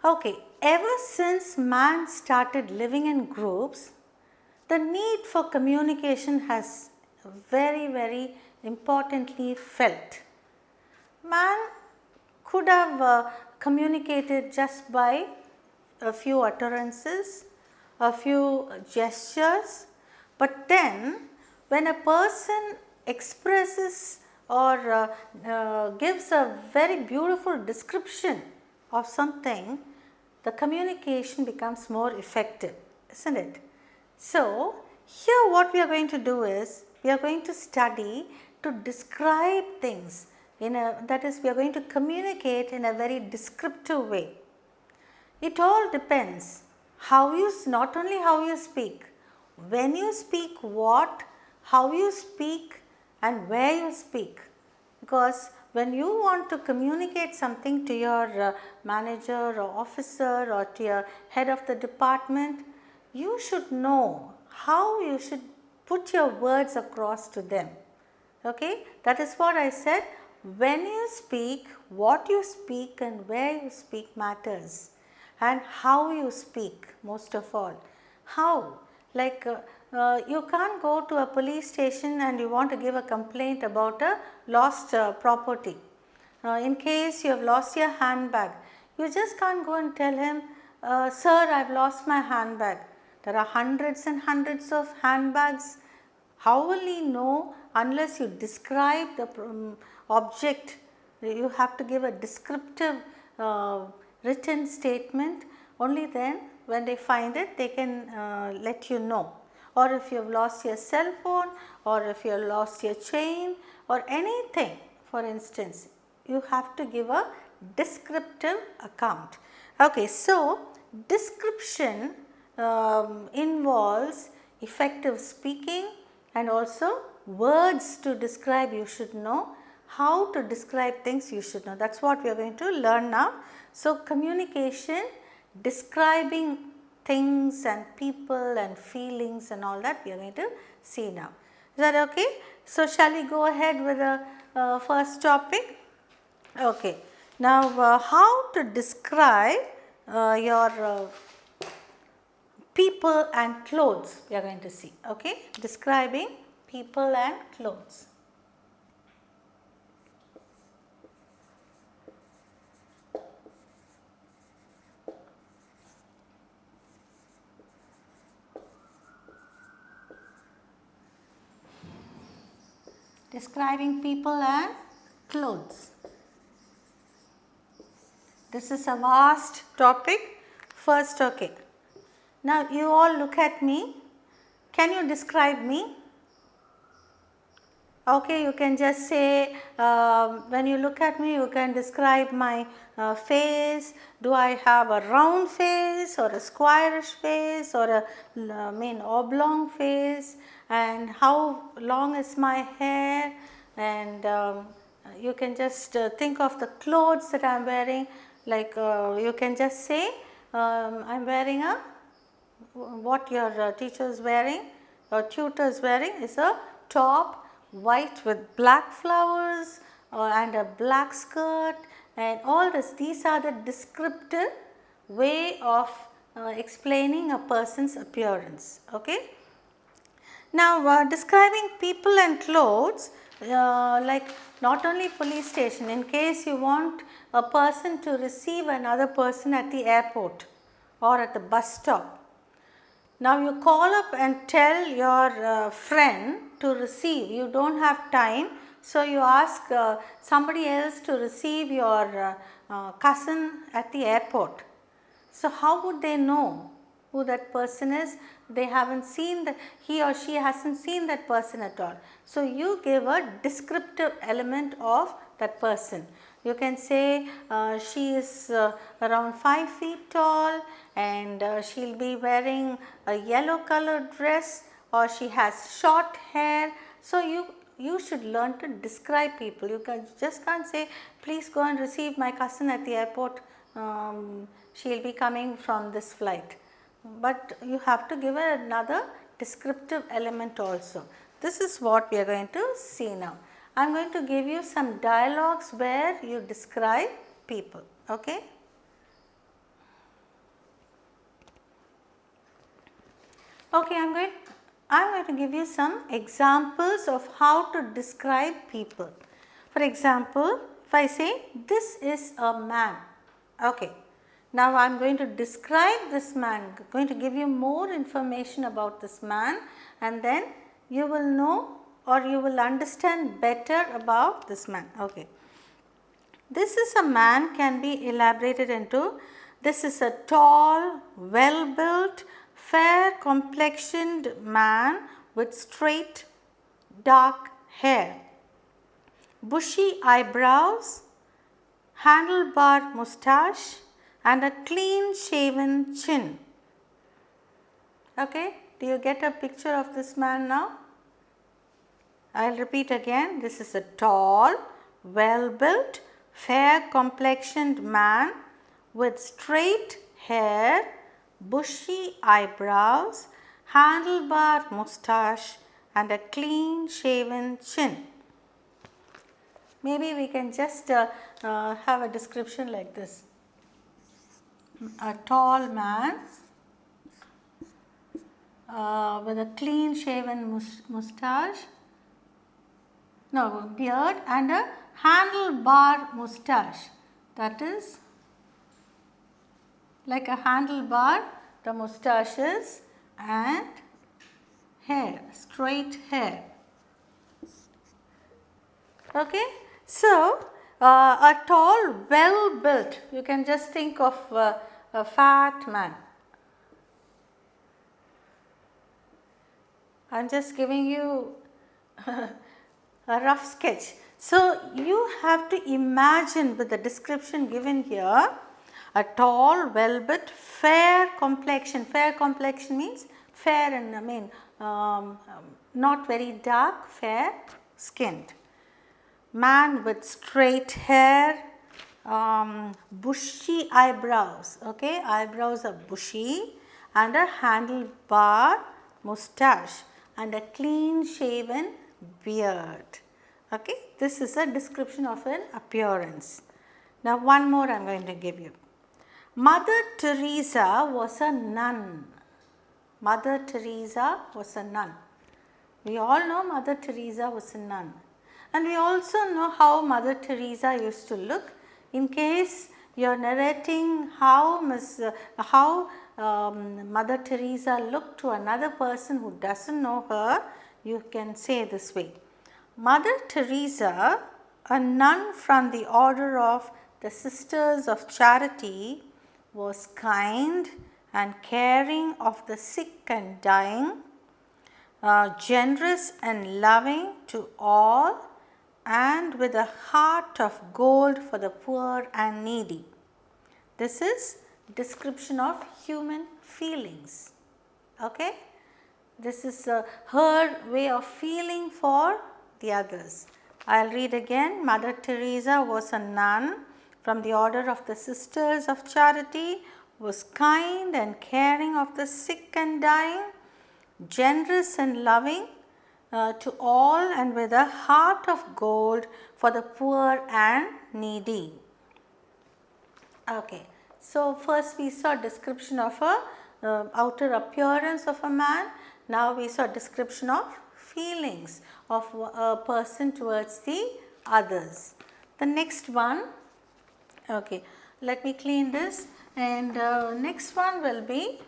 Okay, ever since man started living in groups, the need for communication has very importantly felt. Man could have communicated just by a few utterances, a few gestures, but then when a person expresses or gives a very beautiful description of something, the communication becomes more effective, isn't it? So, here what we are going to do is, we are going to study to describe things in a, that is, we are going to communicate in a very descriptive way. It all depends how you, not only how you speak, when you speak what, how you speak and where you speak. Because when you want to communicate something to your manager or officer or to your head of the department, you should know how you should put your words across to them. Okay, that is what I said. When you speak, what you speak and where you speak matters, and how you speak most of all. How? Like you can't go to a police station and you want to give a complaint about a lost property. In case you have lost your handbag, you just can't go and tell him, sir, I have lost my handbag. There are hundreds and hundreds of handbags. How will he know unless you describe the object? You have to give a descriptive written statement. Only then when they find it, they can let you know. Or if you have lost your cell phone, or if you have lost your chain or anything, for instance, you have to give a descriptive account. Okay, so description involves effective speaking and also words to describe. You should know how to describe things, you should know. That is what we are going to learn now. So, communication, describing things and people and feelings and all that we are going to see now. Is that okay? So, shall we go ahead with the first topic? Okay. Now, how to describe your people and clothes we are going to see. Okay, describing people and clothes. Describing people and clothes. This is a vast topic. First, okay. Now, you all look at me. Can you describe me? Okay, you can just say, when you look at me, you can describe my face. Do I have a round face or a squarish face or a oblong face, and how long is my hair, and you can just think of the clothes that I am wearing. Like you can just say, I am wearing a, what your teacher is wearing, your tutor is wearing is a top white with black flowers and a black skirt, and all this. These are the descriptive way of explaining a person's appearance. Okay. Now, describing people and clothes, like not only police station, in case you want a person to receive another person at the airport or at the bus stop. Now, you call up and tell your friend to receive, you do not have time. So, you ask somebody else to receive your cousin at the airport. So, how would they know who that person is? They haven't seen that, he or she hasn't seen that person at all. So, you give a descriptive element of that person. You can say she is around 5 feet tall, and she will be wearing a yellow colored dress, or she has short hair. So, you should learn to describe people. You just can't say, please go and receive my cousin at the airport, she will be coming from this flight. But you have to give another descriptive element also. This is what we are going to see now. I am going to give you some dialogues where you describe people. Okay. Okay, I'm going to give you some examples of how to describe people. For example, if I say this is a man, okay. Now I am going to describe this man, going to give you more information about this man, and then you will know or you will understand better about this man. Okay. This is a man can be elaborated into, this is a tall, well built, fair complexioned man with straight dark hair, bushy eyebrows, handlebar moustache and a clean shaven chin. Okay, do you get a picture of this man now? I will repeat again, this is a tall, well built, fair complexioned man with straight hair, bushy eyebrows, handlebar moustache and a clean shaven chin. Maybe we can just have a description like this. A tall man with a clean shaven moustache, no, beard and a handlebar moustache, that is like a handlebar, the moustaches and hair, straight hair. Okay. So, a tall, well built, you can just think of a fat man. I am just giving you a rough sketch. So, you have to imagine with the description given here, a tall, well built, fair complexion. Fair complexion means fair and not very dark, fair skinned. Man with straight hair, bushy eyebrows, okay, eyebrows are bushy and a handlebar moustache and a clean shaven beard. Okay, this is a description of an appearance. Now one more I am going to give you. Mother Teresa was a nun. Mother Teresa was a nun. We all know Mother Teresa was a nun. And we also know how Mother Teresa used to look. In case you are narrating how Mother Teresa looked to another person who doesn't know her, you can say this way. Mother Teresa, a nun from the order of the Sisters of Charity, was kind and caring of the sick and dying, generous and loving to all, and with a heart of gold for the poor and needy. This is description of human feelings. Okay? This is her way of feeling for the others. I will read again. Mother Teresa was a nun from the order of the Sisters of Charity, was kind and caring of the sick and dying, generous and loving to all, and with a heart of gold for the poor and needy. Okay. So, first we saw description of a outer appearance of a man. Now we saw description of feelings of a person towards the others. The next one, okay, let me clean this, and next one will be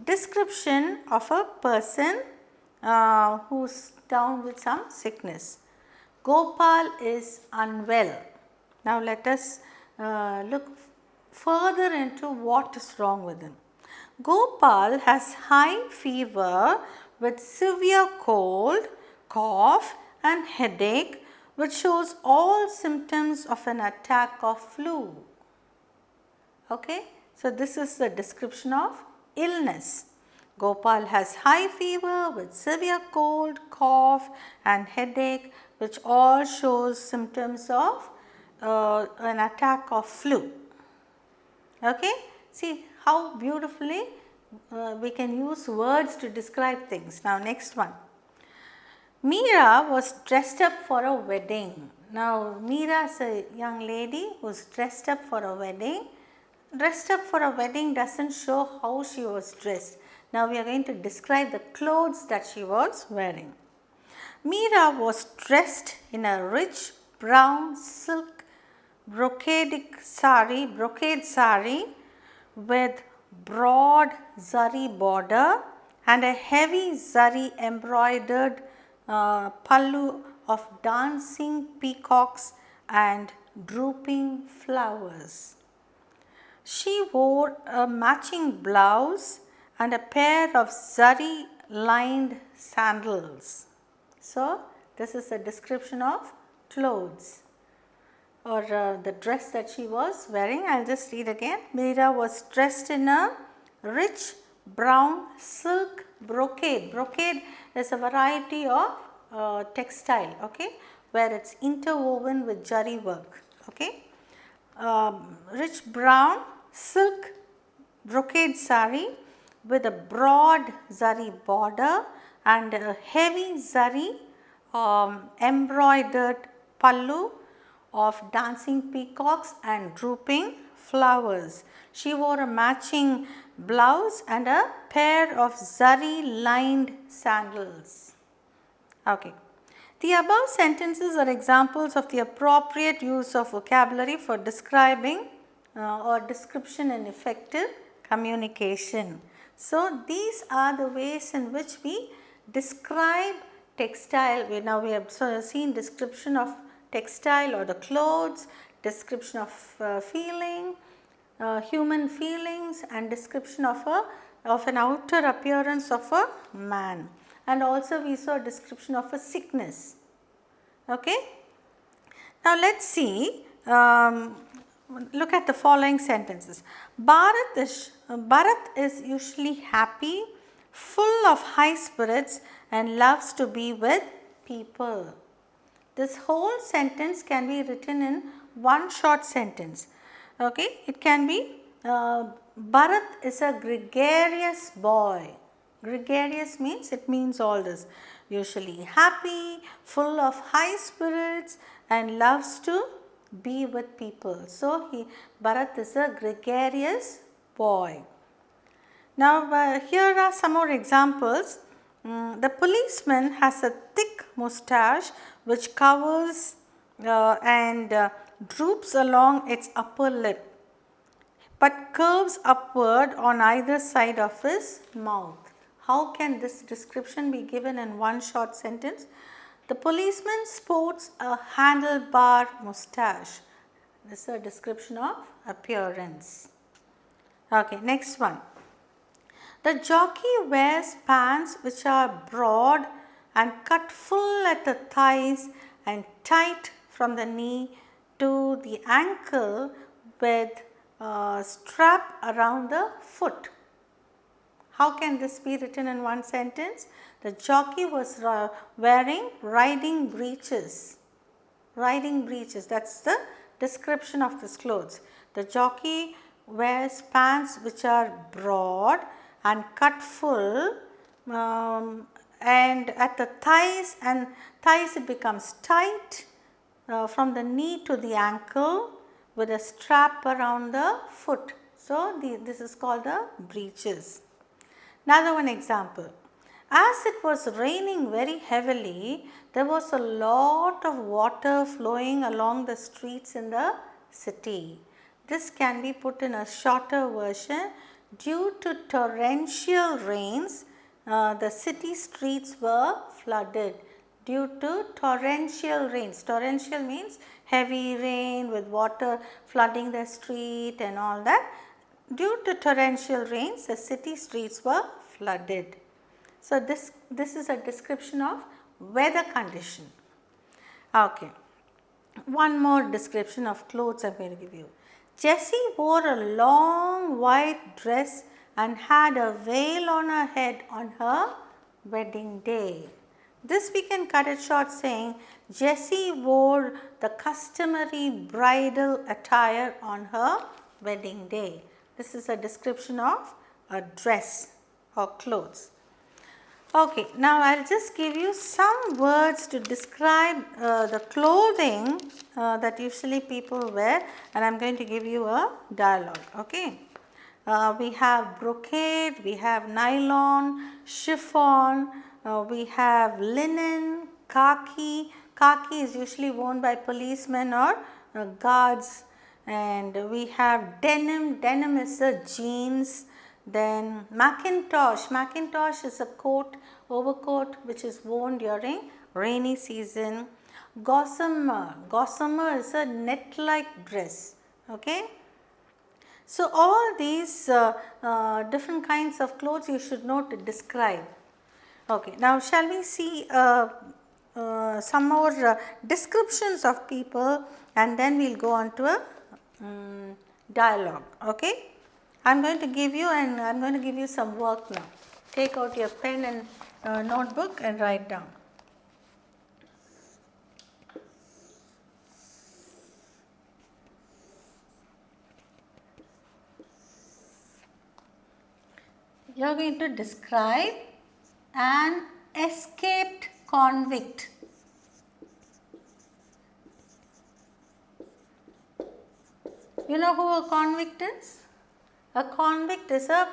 description of a person who's down with some sickness. Gopal is unwell. Now let us look further into what is wrong with him. Gopal has high fever with severe cold, cough and headache, which shows all symptoms of an attack of flu. Okay? So, this is the description of illness. Gopal has high fever with severe cold, cough and headache, which all shows symptoms of an attack of flu. Okay? See how beautifully we can use words to describe things. Now, next one. Meera was dressed up for a wedding. Now, Meera is a young lady who is dressed up for a wedding. Dressed up for a wedding doesn't show how she was dressed. Now we are going to describe the clothes that she was wearing. Meera was dressed in a rich brown silk brocade sari with broad zari border and a heavy zari embroidered pallu of dancing peacocks and drooping flowers. She wore a matching blouse and a pair of zari lined sandals. So, this is a description of clothes or the dress that she was wearing. I will just read again. Meera was dressed in a rich brown silk brocade. Brocade is a variety of textile, okay, where it's interwoven with jari work, okay. Rich brown silk brocade sari with a broad zari border and a heavy zari embroidered pallu of dancing peacocks and drooping flowers. She wore a matching blouse and a pair of zari lined sandals. Okay. The above sentences are examples of the appropriate use of vocabulary for describing or description in effective communication. So, these are the ways in which we describe textile. Now we have seen description of textile or the clothes, description of feeling, human feelings, and description of an outer appearance of a man, and also we saw description of a sickness. Okay. Now let us see, look at the following sentences. Bharat is usually happy, full of high spirits and loves to be with people. This whole sentence can be written in one short sentence. Okay. It can be Bharat is a gregarious boy. Gregarious means all this. Usually happy, full of high spirits and loves to be with people. So, Bharat is a gregarious boy. Now, here are some more examples. The policeman has a thick moustache which covers and droops along its upper lip, but curves upward on either side of his mouth. How can this description be given in one short sentence? The policeman sports a handlebar moustache. This is a description of appearance. Okay, next one. The jockey wears pants which are broad and cut full at the thighs and tight from the knee to the ankle with a strap around the foot. How can this be written in one sentence? The jockey was wearing riding breeches. Riding breeches, that is the description of this clothes. The jockey wears pants which are broad and cut full and at the thighs, and thighs it becomes tight from the knee to the ankle with a strap around the foot. So, this is called the breeches. Another one example. As it was raining very heavily, there was a lot of water flowing along the streets in the city. This can be put in a shorter version. Due to torrential rains, the city streets were flooded. Due to torrential rains. Torrential means heavy rain with water flooding the street and all that. Due to torrential rains, the city streets were flooded. So, this is a description of weather condition. Okay. One more description of clothes I am going to give you. Jessie wore a long white dress and had a veil on her head on her wedding day. This we can cut it short saying Jessie wore the customary bridal attire on her wedding day. This is a description of a dress or clothes. Okay, now I will just give you some words to describe the clothing that usually people wear, and I am going to give you a dialogue. Okay. We have brocade, we have nylon, chiffon, we have linen, khaki. Khaki is usually worn by policemen or guards, and we have denim. Denim is a jeans. Then Macintosh. Macintosh is a coat, overcoat which is worn during rainy season. Gossamer. Gossamer is a net-like dress. Okay. So all these different kinds of clothes you should know to describe. Okay. Now shall we see some more descriptions of people, and then we will go on to a dialogue. Okay. I am going to give you, and I am going to give you some work now. Take out your pen and notebook and write down. You are going to describe an escaped convict. You know who a convict is? A convict is a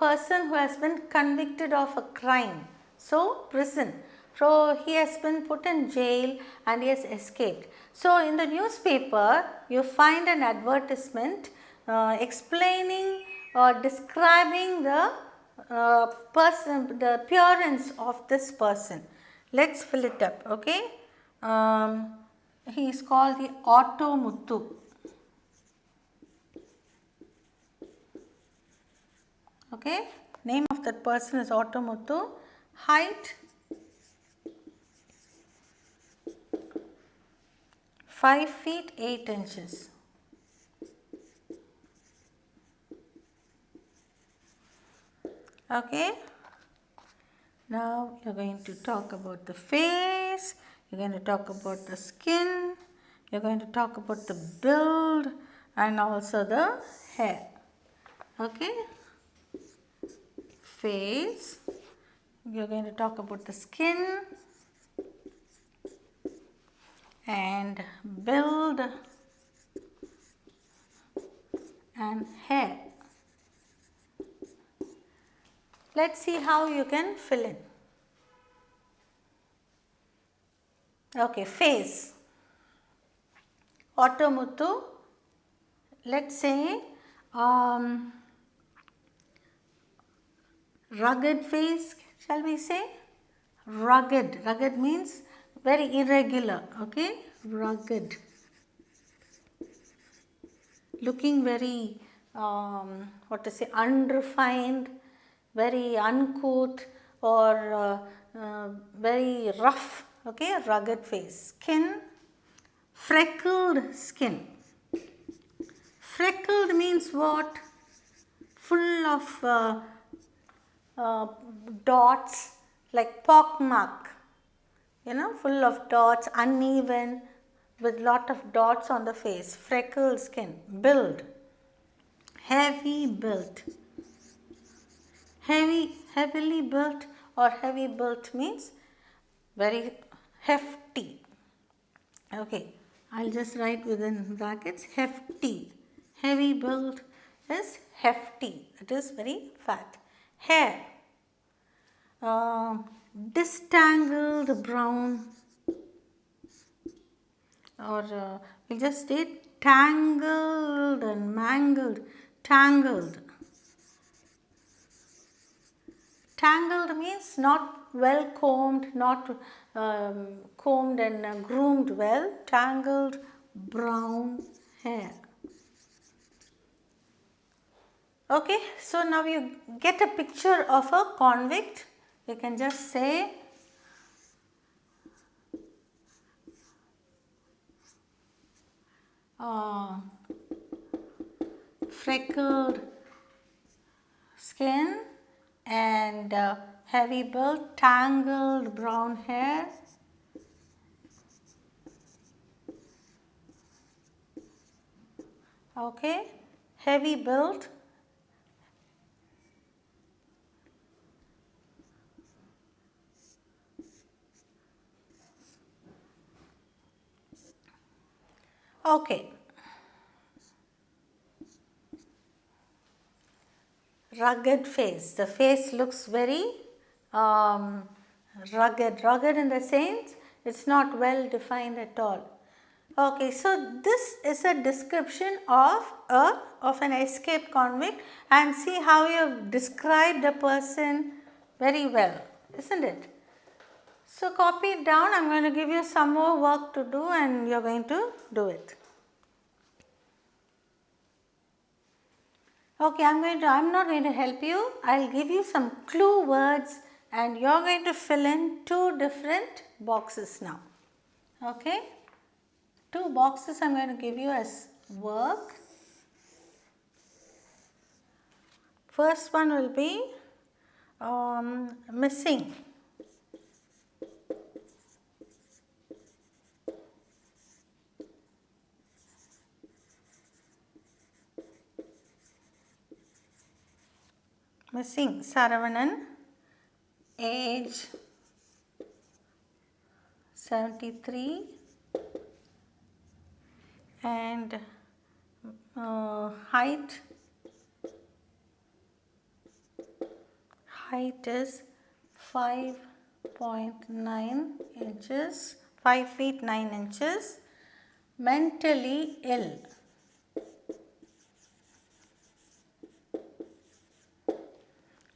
person who has been convicted of a crime. So, prison. So, he has been put in jail and he has escaped. So, in the newspaper, you find an advertisement explaining or describing the person, the appearance of this person. Let's fill it up, okay. He is called the Auto Muthu. Okay, name of that person is Auto Muthu. Height 5 feet 8 inches. Okay. Now you are going to talk about the face, you are going to talk about the skin, you are going to talk about the build and also the hair. Okay. Face, you are going to talk about the skin and build and hair. Let's see how you can fill in. Okay, face. Auto Muthu, let's say rugged face, shall we say? Rugged. Rugged means very irregular. Okay, rugged. Looking very, what to say, unrefined, very uncouth, or very rough. Okay, rugged face. Skin, freckled skin. Freckled means what? Full of dots, like pockmark, you know, full of dots, uneven, with lot of dots on the face. Freckled skin. Build, heavy built. Heavily built or heavy built means very hefty. Okay, I'll just write within brackets hefty. Heavy built is hefty, it is very fat. Hair, distangled brown, or we'll just state tangled and mangled. Tangled. Tangled means not well combed, not combed and groomed well. Tangled brown hair. Okay, so now you get a picture of a convict. You can just say freckled skin and heavy built, tangled brown hair. Okay, heavy built. Okay. rugged face. The face looks very rugged. Rugged in the sense it's not well defined at all. Okay, so this is a description of an escaped convict, and see how you have described the person very well, isn't it? So copy it down. I am going to give you some more work to do and you are going to do it. Okay, I am not going to help you. I will give you some clue words and you are going to fill in 2 different boxes now. Okay, 2 boxes I am going to give you as work. First one will be missing. Missing Saravanan, age 73 and height is 5.9 inches, 5 feet 9 inches, mentally ill.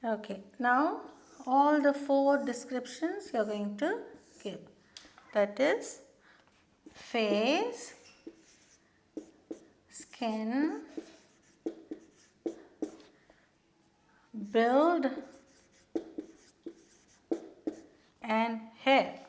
Okay, now all the 4 descriptions you are going to give. That is face, skin, build and hair.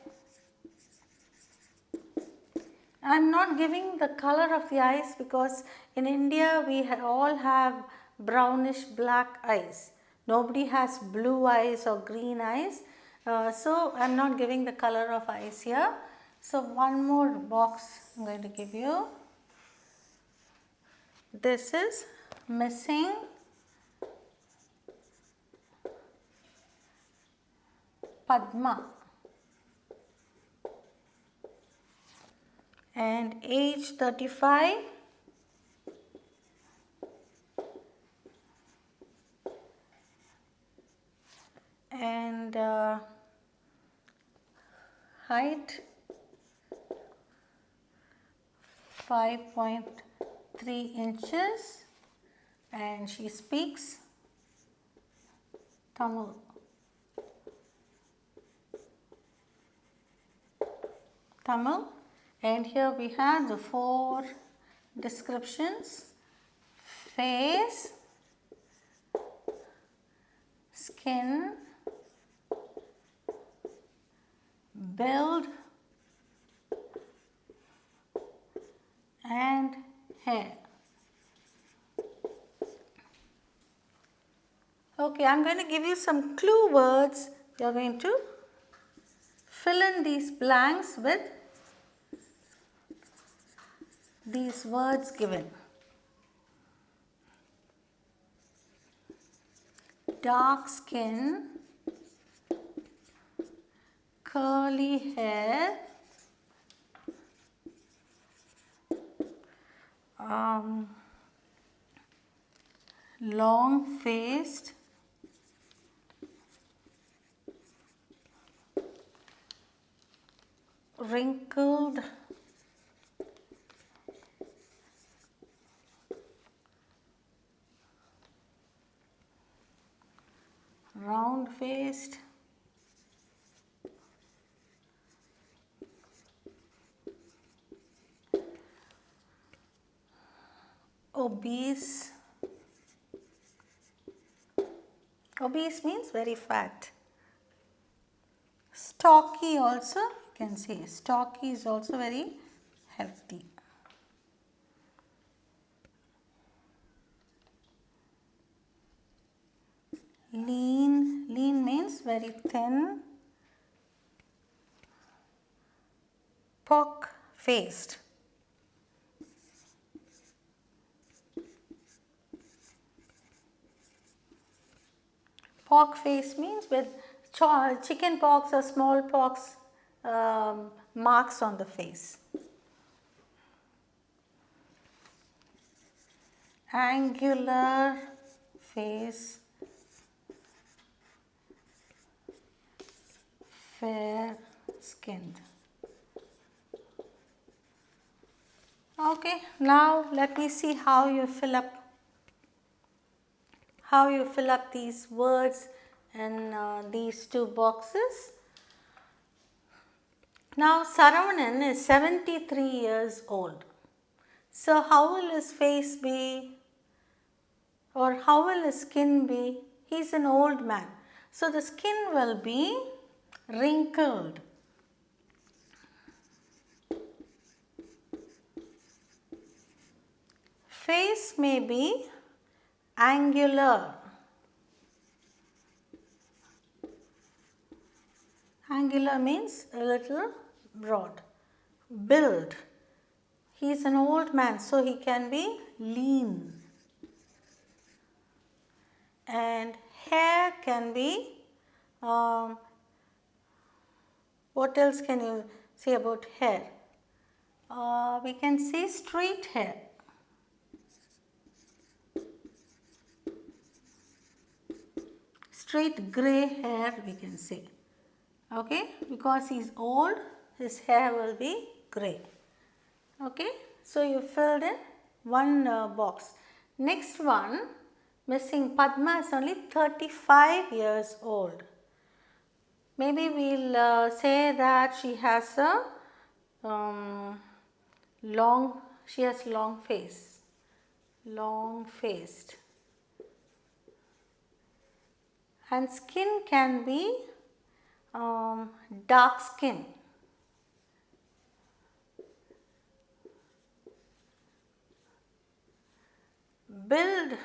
I am not giving the color of the eyes because in India we all have brownish black eyes. Nobody has blue eyes or green eyes. So I am not giving the color of eyes here. So one more box I am going to give you. This is missing Padma and age 35 and height 5.3 inches and she speaks Tamil. And here we have the 4 descriptions: face, skin, build and hair. Okay, I am going to give you some clue words. You are going to fill in these blanks with these words given. Dark skin, curly hair, long faced, wrinkled, round faced, obese. Obese means very fat. Stocky also, you can say stocky is also very healthy. Lean, lean means very thin. Pock faced. Pock face means with chicken pox or smallpox marks on the face. Angular face, fair skinned. Okay, now let me see how you fill up these words in these two boxes. Now Saravanan is 73 years old. So how will his face be, or how will his skin be? He is an old man. So the skin will be wrinkled. Face may be angular. Angular means a little broad. Build. He is an old man, so he can be lean. And hair can be, what else can you say about hair? We can say straight hair. Straight grey hair we can say. Okay, because he is old, his hair will be grey. Okay, so you filled in one box. Next one, missing Padma is only 35 years old. Maybe we'll say that she has a long face, long faced, and skin can be dark skin. Build,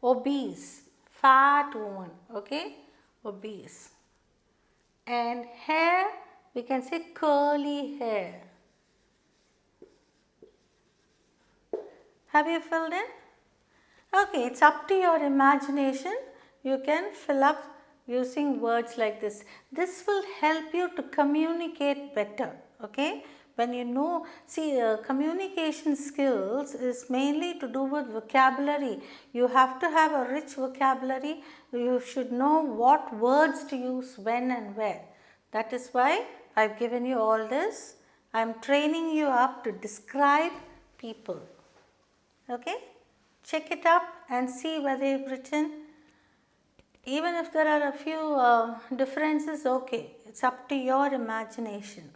obese, fat woman, okay, obese. And hair, we can say curly hair. Have you filled in? Okay, it's up to your imagination. You can fill up using words like this. This will help you to communicate better, okay? When you know, see, communication skills is mainly to do with vocabulary. You have to have a rich vocabulary. You should know what words to use when and where. That is why I have given you all this. I am training you up to describe people. Okay? Check it up and see whether you have written. Even if there are a few differences, okay, it's up to your imagination.